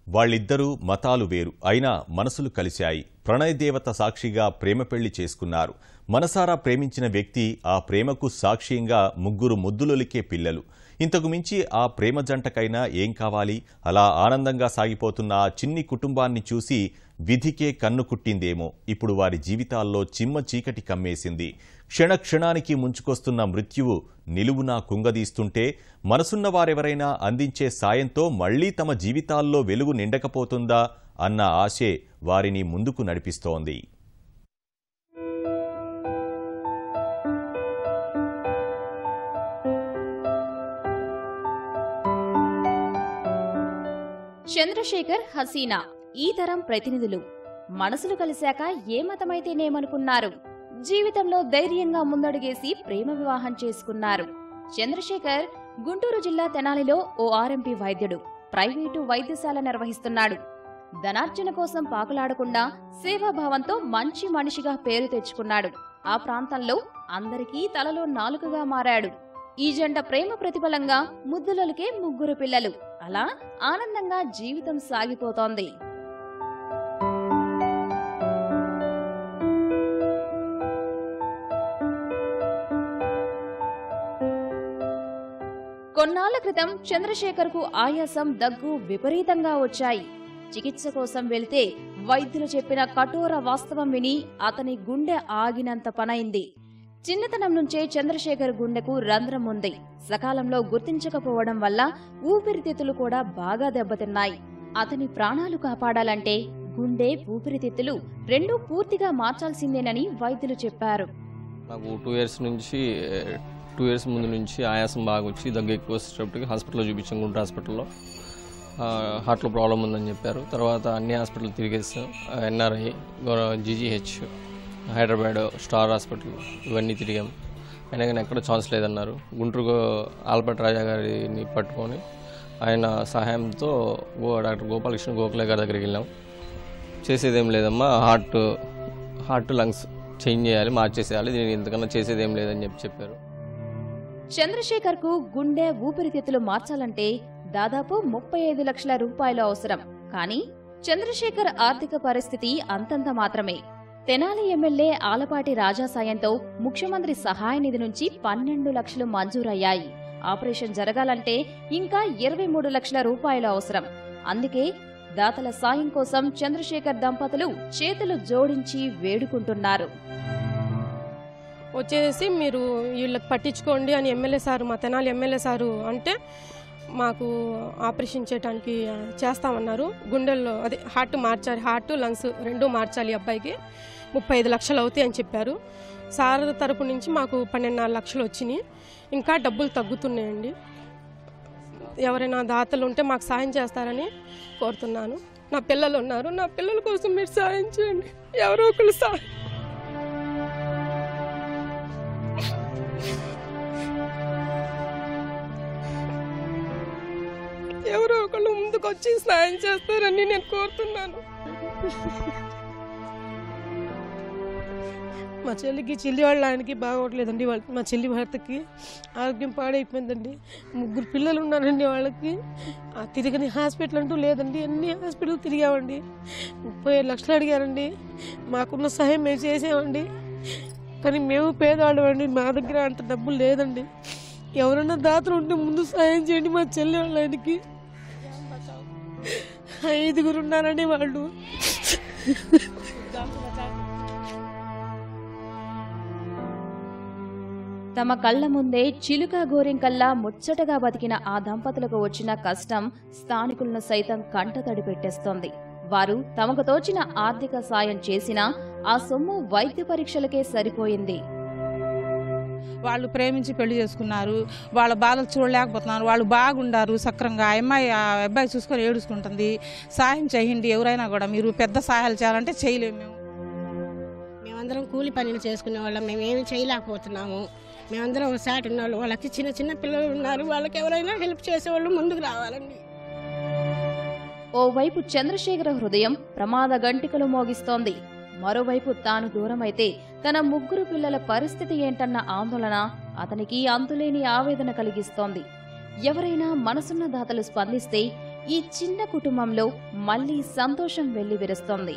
వాళ్ళిద్దరూ మతాలు వేరు అయినా మనసులు కలిశాయి. ప్రణయ దేవత సాక్షిగా ప్రేమ పెళ్లి చేసుకున్నారు. మనసారా ప్రేమించిన వ్యక్తి ఆ ప్రేమకు సాక్ష్యంగా ముగ్గురు ముద్దులొలికే పిల్లలు. ఇంతకు మించి ఆ ప్రేమ జంటకైనా ఏం కావాలి? అలా ఆనందంగా సాగిపోతున్న ఆ చిన్ని కుటుంబాన్ని చూసి విధికే కన్ను కుట్టిందేమో. ఇప్పుడు వారి జీవితాల్లో చిమ్మ చీకటి కమ్మేసింది. క్షణక్షణానికి ముంచుకొస్తున్న మృత్యువు నిలువునా కుంగదీస్తుంటే మనసున్న వారెవరైనా అందించే సాయంతో మళ్లీ తమ జీవితాల్లో వెలుగు నిండకపోతుందా అన్న ఆశే వారిని ముందుకు నడిపిస్తోంది. చంద్రశేఖర్, హసీనా ఈ తరం ప్రతినిధులు. మనసులు కలిశాక ఏ మతమైతేనేమనుకున్నారు. జీవితంలో ధైర్యంగా ముందడుగేసి ప్రేమ వివాహం చేసుకున్నారు. చంద్రశేఖర్ గుంటూరు జిల్లా తెనాలిలో ఓ ఆర్ఎంపీ వైద్యుడు. ప్రైవేటు వైద్యశాల నిర్వహిస్తున్నాడు. ధనార్జన కోసం పాకులాడకుండా సేవాభావంతో మంచి మనిషిగా పేరు తెచ్చుకున్నాడు. ఆ ప్రాంతంలో అందరికీ తలలో నాలుకగా మారాడు. ఈ జంట ప్రేమ ప్రతిఫలంగా ముద్దులొలికే ముగ్గురు పిల్లలు. అలా ఆనందంగా జీవితం సాగిపోతోంది. కొన్నాళ్ల క్రితం చంద్రశేఖర్ కు ఆయాసం, దగ్గు విపరీతంగా వచ్చాయి. చికిత్స కోసం వెళ్తే వైద్యులు చెప్పిన కఠోర వాస్తవం విని అతని గుండె ఆగినంత పనైంది. చిన్నతనం నుంచే చంద్రశేఖర్ గుండెకు రంధ్రం ఉంది. సకాలంలో గుర్తించకపోవడం వల్ల ఊపిరితిత్తులు కూడా బాగా దెబ్బతిన్నాయి. అతని ప్రాణాలు కాపాడాలంటే గుండె, ఊపిరితిత్తులు రెండూ పూర్తిగా మార్చాల్సిందేనని వైద్యులు చెప్పారు. నాకు 2 ఇయర్స్ ముందు నుంచి ఆయాసం బాగా వచ్చి దగ్గు ఎక్కువ వచ్చేటప్పటికి హాస్పిటల్లో చూపించాం. గుంటూరు హాస్పిటల్లో హార్ట్లో ప్రాబ్లం ఉందని చెప్పారు. తర్వాత అన్ని హాస్పిటల్ తిరిగేసాం. NRI, GGH, Hyderabad, star hospital ఇవన్నీ తిరిగాం. అయినా కానీ ఎక్కడ ఛాన్స్ లేదన్నారు. గుంటూరు ఆల్బర్ట్ రాజా గారిని పట్టుకొని ఆయన సహాయంతో డాక్టర్ గోపాలకృష్ణ గోఖలే గారి దగ్గరికి వెళ్ళాం. చేసేదేం లేదమ్మా, హార్ట్ లంగ్స్ చేంజ్ చేయాలి, మార్చేసేయాలి, దీనికి ఇంతకన్నా చేసేదేం లేదని చెప్పారు. చంద్రశేఖర్ కు గుండె, ఊపిరితిత్తులు మార్చాలంటే దాదాపు 35 లక్షల రూపాయలు అవసరం. కానీ చంద్రశేఖర్ ఆర్థిక పరిస్థితి అంతంత మాత్రమే. తెనాలి ఎమ్మెల్యే ఆలపాటి రాజా సాయంతో ముఖ్యమంత్రి సహాయ నిధి నుంచి 12 లక్షలు మంజూరయ్యాయి. ఆపరేషన్ జరగాలంటే ఇంకా 23 లక్షల రూపాయలు అవసరం. అందుకే దాతల సాయం కోసం చంద్రశేఖర్ దంపతులు చేతులు జోడించి వేడుకుంటున్నారు. వచ్చేసి మీరు వీళ్ళకి పట్టించుకోండి అని ఎమ్మెల్యే సారు, మా తెనాలి ఎమ్మెల్యే సారు అంటే మాకు ఆపరేషన్ చేయడానికి చేస్తామన్నారు. గుండెల్లో అదే హార్ట్ మార్చాలి, హార్ట్ లంగ్స్ రెండూ మార్చాలి. అబ్బాయికి 35 లక్షలు అవుతాయి అని చెప్పారు. సార్ తరపు నుంచి మాకు 12.5 లక్షలు వచ్చినాయి. ఇంకా డబ్బులు తగ్గుతున్నాయండి. ఎవరైనా దాతలు ఉంటే మాకు సాయం చేస్తారని కోరుతున్నాను. నా పిల్లలు ఉన్నారు, నా పిల్లల కోసం మీరు సాయం చేయండి. ఎవరో ఒకరు ఎవరో ఒకళ్ళు ముందుకు వచ్చి సాయం చేస్తారని నేను కోరుతున్నాను. మా చెల్లికి, చెల్లి వాళ్ళ ఆయనకి బాగోట్లేదండి. మా చెల్లి భర్తకి ఆరోగ్యం పాడైపోయిందండి. 3 పిల్లలు ఉన్నారండి. వాళ్ళకి తిరగని హాస్పిటల్ అంటూ లేదండి. అన్ని హాస్పిటల్ తిరిగామండి. 35 లక్షలు అడిగారండి. మాకున్న సహాయం మేము చేసామండి. కానీ మేము పేదవాళ్ళం అండి. మా దగ్గర అంత డబ్బులు లేదండి. ఎవరన్నా దాతలు ఉంటే ముందు సాయం చేయండి. మా చెల్లి వాళ్ళ ఆయనకి 5 ఉన్నారండి. వాళ్ళు తమ కళ్ల ముందే చిలుక గోరింకల్లా ముచ్చటగా బతికిన ఆ దంపతులకు వచ్చిన కష్టం స్థానికులను సైతం కంటతడి పెట్టేస్తోంది. వారు తమకు తోచిన ఆర్థిక సాయం చేసినా ఆ సొమ్ము వైద్య పరీక్షలకే సరిపోయింది. వాళ్ళు ప్రేమించి పెళ్లి చేసుకున్నారు. వాళ్ళ బాధలు చూడలేకపోతున్నారు. వాళ్ళు బాగుండారు సక్రంగా. ఆ అబ్బాయి చూసుకొని ఏడుచుకుంటుంది. సాయం చేయండి ఎవరైనా కూడా. మీరు పెద్ద సహాయాలు చేయాలంటే చేయలేము. మేమందరం కూలి పనులు చేసుకునే వాళ్ళం. మేమేమి చేయలేకపోతున్నాము. మేమందరం ఒకసారి ఉన్నవాళ్ళు. వాళ్ళకి చిన్న చిన్న పిల్లలు ఉన్నారు. వాళ్ళకి ఎవరైనా హెల్ప్ చేసేవాళ్ళు ముందుకు రావాలండి. ఓవైపు చంద్రశేఖర హృదయం ప్రమాద గంటికలు మోగిస్తోంది. మరోవైపు తాను దూరమైతే తన 3 పిల్లల పరిస్థితి ఏంటన్న ఆందోళన అతనికి అంతులేని ఆవేదన కలిగిస్తోంది. ఎవరైనా మనసున్న దాతలు స్పందిస్తే ఈ చిన్న కుటుంబంలో మళ్లీ సంతోషం వెల్లివిరుస్తోంది.